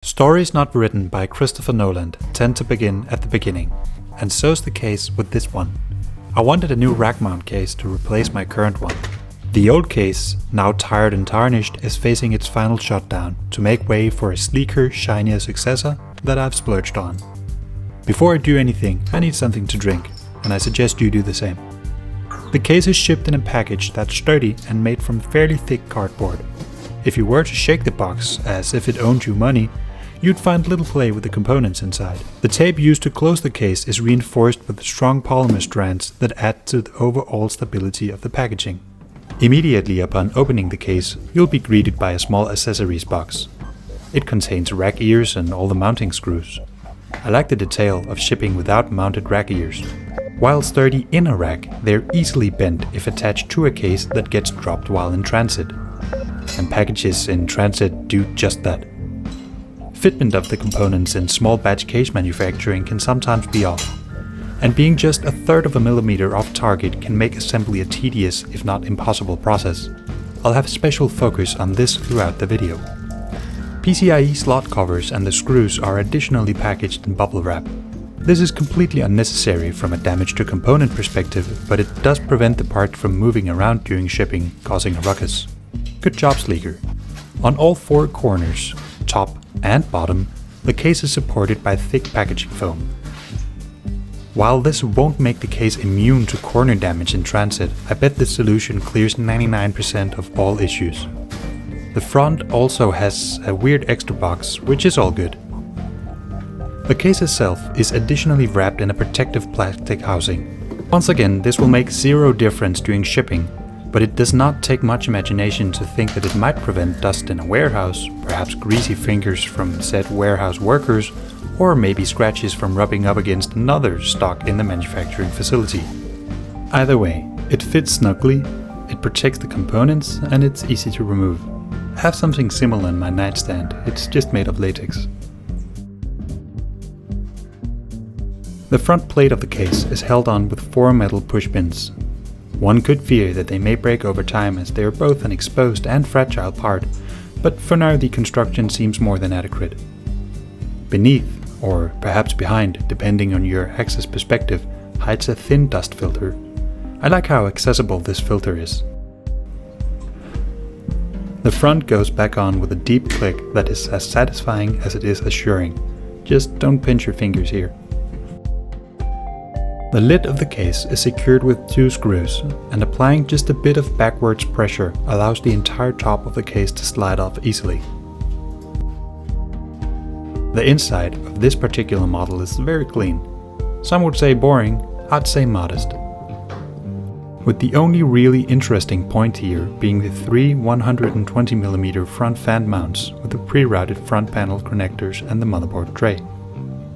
Stories not written by Christopher Nolan tend to begin at the beginning, and so's the case with this one. I wanted a new rack mount case to replace my current one. The old case, now tired and tarnished, is facing its final shutdown to make way for a sleeker, shinier successor that I've splurged on. Before I do anything, I need something to drink, and I suggest you do the same. The case is shipped in a package that's sturdy and made from fairly thick cardboard. If you were to shake the box as if it owed you money, you'd find little play with the components inside. The tape used to close the case is reinforced with strong polymer strands that add to the overall stability of the packaging. Immediately upon opening the case, you'll be greeted by a small accessories box. It contains rack ears and all the mounting screws. I like the detail of shipping without mounted rack ears. While sturdy in a rack, they're easily bent if attached to a case that gets dropped while in transit. And packages in transit do just that. Fitment of the components in small batch case manufacturing can sometimes be off, and being just a third of a millimeter off target can make assembly a tedious, if not impossible process. I'll have special focus on this throughout the video. PCIe slot covers and the screws are additionally packaged in bubble wrap. This is completely unnecessary from a damage to component perspective, but it does prevent the part from moving around during shipping, causing a ruckus. Good job, Sliger. On all four corners, top and bottom, the case is supported by thick packaging foam. While this won't make the case immune to corner damage in transit, I bet this solution clears 99% of all issues. The front also has a weird extra box, which is all good. The case itself is additionally wrapped in a protective plastic housing. Once again, this will make zero difference during shipping, but it does not take much imagination to think that it might prevent dust in a warehouse, perhaps greasy fingers from said warehouse workers, or maybe scratches from rubbing up against another stock in the manufacturing facility. Either way, it fits snugly, it protects the components, and it's easy to remove. I have something similar in my nightstand, it's just made of latex. The front plate of the case is held on with 4 metal push pins. One could fear that they may break over time as they are both an exposed and fragile part, but for now the construction seems more than adequate. Beneath, or perhaps behind, depending on your access perspective, hides a thin dust filter. I like how accessible this filter is. The front goes back on with a deep click that is as satisfying as it is assuring. Just don't pinch your fingers here. The lid of the case is secured with 2 screws, and applying just a bit of backwards pressure allows the entire top of the case to slide off easily. The inside of this particular model is very clean. Some would say boring, I'd say modest. With the only really interesting point here being the 3 120mm front fan mounts with the pre-routed front panel connectors and the motherboard tray.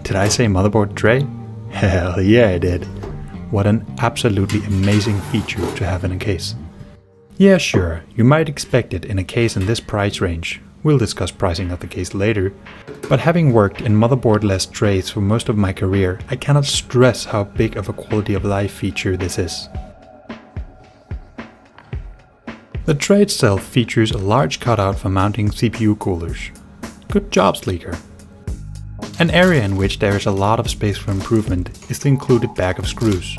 Did I say motherboard tray? Hell yeah, I did. What an absolutely amazing feature to have in a case. Yeah, sure, you might expect it in a case in this price range. We'll discuss pricing of the case later. But having worked in motherboard-less trays for most of my career, I cannot stress how big of a quality of life feature this is. The tray itself features a large cutout for mounting CPU coolers. Good job, Sliger. An area in which there is a lot of space for improvement is the included bag of screws.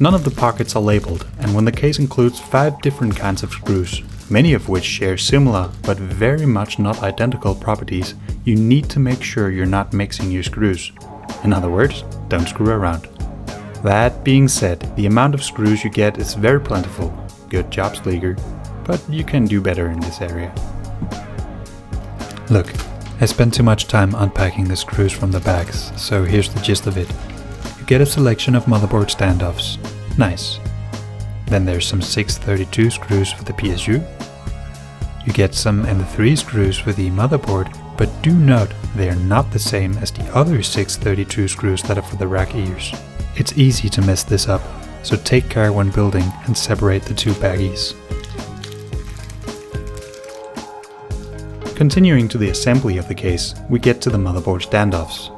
None of the pockets are labeled, and when the case includes 5 different kinds of screws, many of which share similar but very much not identical properties, you need to make sure you're not mixing your screws. In other words, don't screw around. That being said, the amount of screws you get is very plentiful. Good job, Sliger, but you can do better in this area. Look, I spent too much time unpacking the screws from the bags, so here's the gist of it. You get a selection of motherboard standoffs. Nice. Then there's some 632 screws for the PSU. You get some M3 screws for the motherboard, but do note they are not the same as the other 632 screws that are for the rack ears. It's easy to mess this up, so take care when building and separate the 2 baggies. Continuing to the assembly of the case, we get to the motherboard standoffs.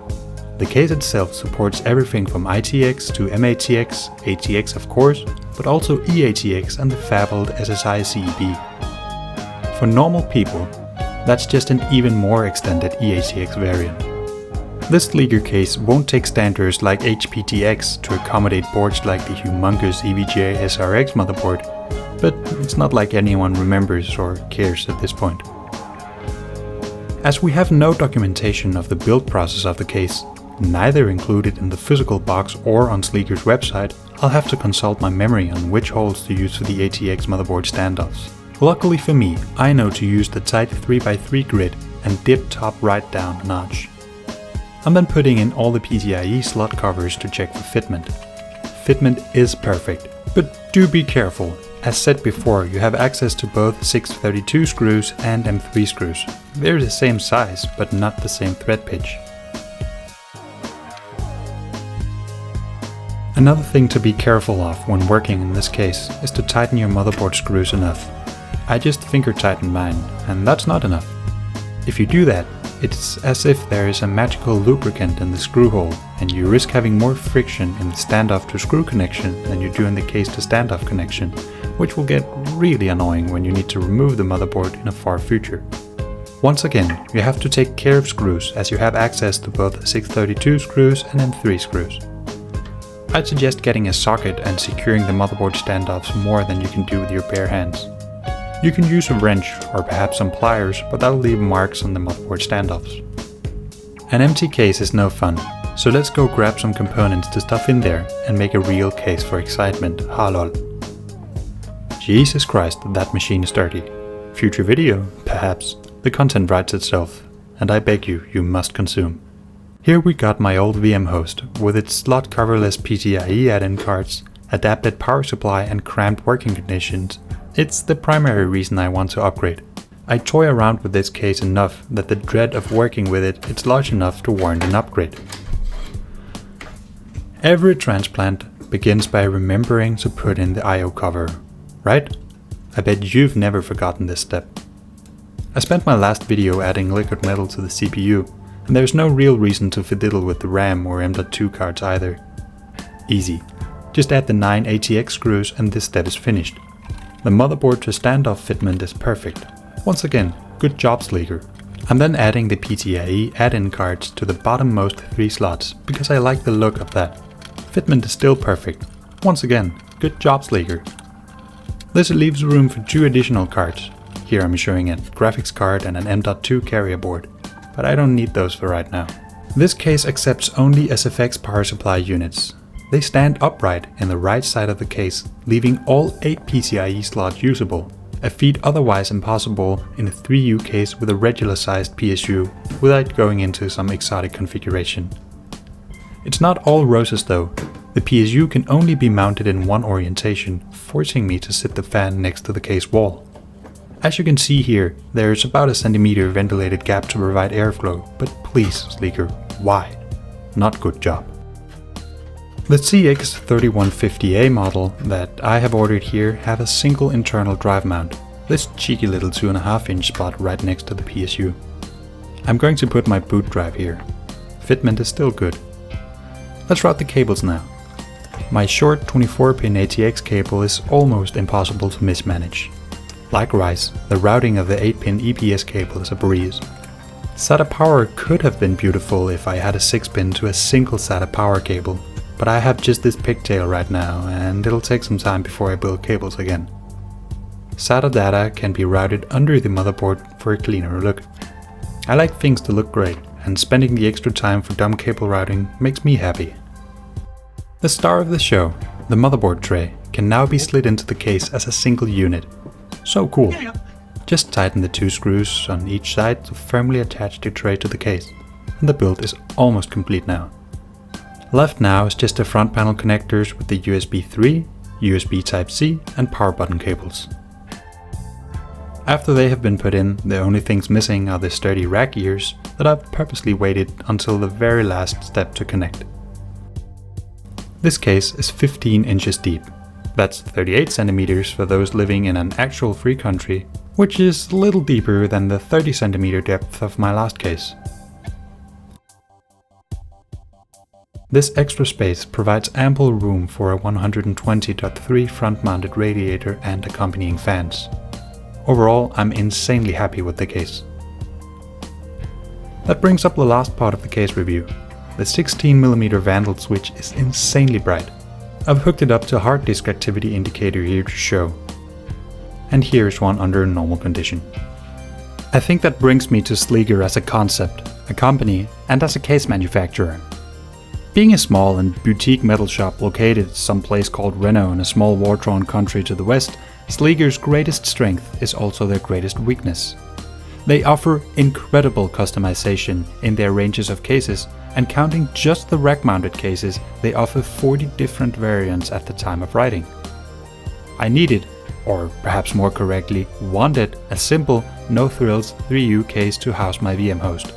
The case itself supports everything from ITX to MATX, ATX of course, but also EATX and the fabled SSI CEB. For normal people, That's just an even more extended eATX variant. This Sliger case won't take standards like HPTX to accommodate boards like the humongous EVGA SRX motherboard, but it's not like anyone remembers or cares at this point. As we have no documentation of the build process of the case, neither included in the physical box or on Sliger's website, I'll have to consult my memory on which holes to use for the ATX motherboard standoffs. Luckily for me, I know to use the tight 3x3 grid and dip top right down a notch. I'm then putting in all the PCIe slot covers to check for fitment. Fitment is perfect, but do be careful. As said before, you have access to both 632 screws and M3 screws. They're the same size, but not the same thread pitch. Another thing to be careful of when working in this case is to tighten your motherboard screws enough. I just finger tighten mine, and that's not enough. If you do that, it's as if there is a magical lubricant in the screw hole, and you risk having more friction in the standoff to screw connection than you do in the case to standoff connection, which will get really annoying when you need to remove the motherboard in a far future. Once again, you have to take care of screws as you have access to both 632 screws and M3 screws. I'd suggest getting a socket and securing the motherboard standoffs more than you can do with your bare hands. You can use a wrench or perhaps some pliers, but that'll leave marks on the motherboard standoffs. An empty case is no fun, so let's go grab some components to stuff in there and make a real case for excitement, halol. Jesus Christ, that machine is dirty. Future video, perhaps. The content writes itself, and I beg you, you must consume. Here we got my old VM host, with its slot coverless PCIe add-in cards, adapted power supply and cramped working conditions. It's the primary reason I want to upgrade. I toy around with this case enough that the dread of working with it's large enough to warrant an upgrade. Every transplant begins by remembering to put in the I/O cover, right? I bet you've never forgotten this step. I spent my last video adding liquid metal to the CPU, and there's no real reason to fiddle with the RAM or M.2 cards either. Easy. Just add the 9 ATX screws and this step is finished. The motherboard to standoff fitment is perfect. Once again, good job Sliger. I'm then adding the PCIe add-in cards to the bottommost 3 slots because I like the look of that. Fitment is still perfect. Once again, good job Sliger. This leaves room for 2 additional cards. Here I'm showing a graphics card and an M.2 carrier board, but I don't need those for right now. This case accepts only SFX power supply units. They stand upright in the right side of the case, leaving all 8 PCIe slots usable, a feat otherwise impossible in a 3U case with a regular sized PSU without going into some exotic configuration. It's not all roses though. The PSU can only be mounted in one orientation, forcing me to sit the fan next to the case wall. As you can see here, there's about a centimeter ventilated gap to provide airflow, but please Sliger, why? Not good job. The CX3150a model that I have ordered here have a single internal drive mount, this cheeky little 2.5 inch spot right next to the PSU. I'm going to put my boot drive here. Fitment is still good. Let's route the cables now. My short 24-pin ATX cable is almost impossible to mismanage. Likewise, the routing of the 8-pin EPS cable is a breeze. SATA power could have been beautiful if I had a 6-pin to a single SATA power cable, but I have just this pigtail right now and it'll take some time before I build cables again. SATA data can be routed under the motherboard for a cleaner look. I like things to look great, and spending the extra time for dumb cable routing makes me happy. The star of the show, the motherboard tray, can now be slid into the case as a single unit. So cool. Just tighten the 2 screws on each side to firmly attach the tray to the case, and the build is almost complete now. Left now is just the front panel connectors with the USB 3, USB Type-C and power button cables. After they have been put in, the only things missing are the sturdy rack ears that I've purposely waited until the very last step to connect. This case is 15 inches deep. That's 38 centimeters for those living in an actual free country, which is a little deeper than the 30 centimeter depth of my last case. This extra space provides ample room for a 120.3 front-mounted radiator and accompanying fans. Overall, I'm insanely happy with the case. That brings up the last part of the case review. The 16mm Vandal switch is insanely bright. I've hooked it up to a hard disk activity indicator here to show. And here's one under normal condition. I think that brings me to Sliger as a concept, a company, and as a case manufacturer. Being a small and boutique metal shop located someplace called Renault in a small war-torn country to the west, Sliger's greatest strength is also their greatest weakness. They offer incredible customization in their ranges of cases, and counting just the rack-mounted cases, they offer 40 different variants at the time of writing. I needed, or perhaps more correctly, wanted a simple, no-thrills 3U case to house my VM host.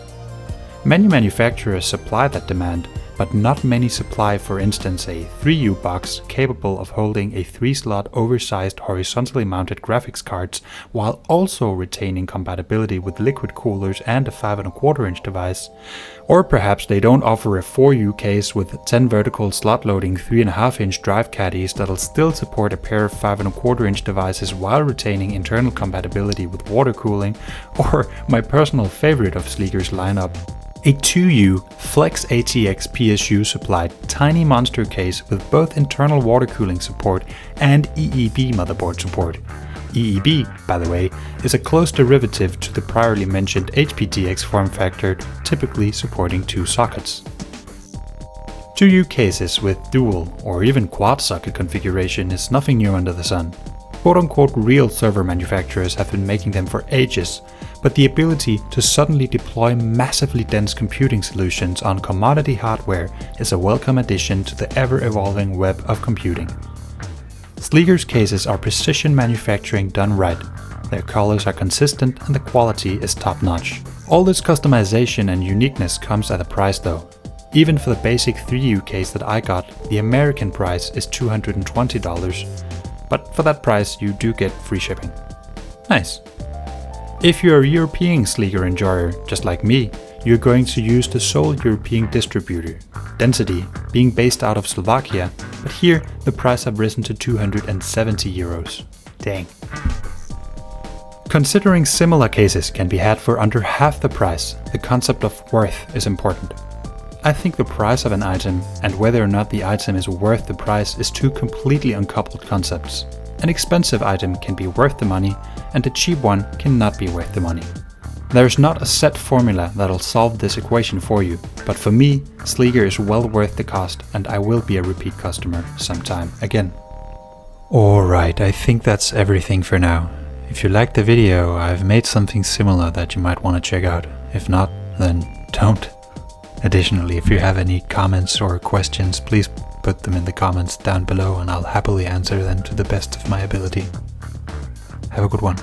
Many manufacturers supply that demand, but not many supply, for instance, a 3U box capable of holding a 3-slot oversized horizontally mounted graphics cards while also retaining compatibility with liquid coolers and a 5¼ inch device. Or perhaps they don't offer a 4U case with 10 vertical slot loading 3.5 inch drive caddies that'll still support a pair of 5¼ inch devices while retaining internal compatibility with water cooling, or my personal favorite of Sliger's lineup, a 2U Flex ATX PSU supplied tiny monster case with both internal water cooling support and EEB motherboard support. EEB, by the way, is a close derivative to the priorly mentioned HPTX form factor, typically supporting 2 sockets. 2U cases with dual or even quad socket configuration is nothing new under the sun. Quote-unquote real server manufacturers have been making them for ages, but the ability to suddenly deploy massively dense computing solutions on commodity hardware is a welcome addition to the ever-evolving web of computing. Sliger's cases are precision manufacturing done right. Their colors are consistent and the quality is top-notch. All this customization and uniqueness comes at a price though. Even for the basic 3U case that I got, the American price is $220. But for that price you do get free shipping. Nice. If you're a European Sliger enjoyer, just like me, you're going to use the sole European distributor, Density, being based out of Slovakia, but here the price have risen to €270. Dang. Considering similar cases can be had for under half the price, the concept of worth is important. I think the price of an item and whether or not the item is worth the price is two completely uncoupled concepts. An expensive item can be worth the money, and a cheap one cannot be worth the money. There's not a set formula that'll solve this equation for you, but for me, Sliger is well worth the cost and I will be a repeat customer sometime again. Alright, I think that's everything for now. If you liked the video, I've made something similar that you might want to check out. If not, then don't. Additionally, if you have any comments or questions, please put them in the comments down below and I'll happily answer them to the best of my ability. Have a good one.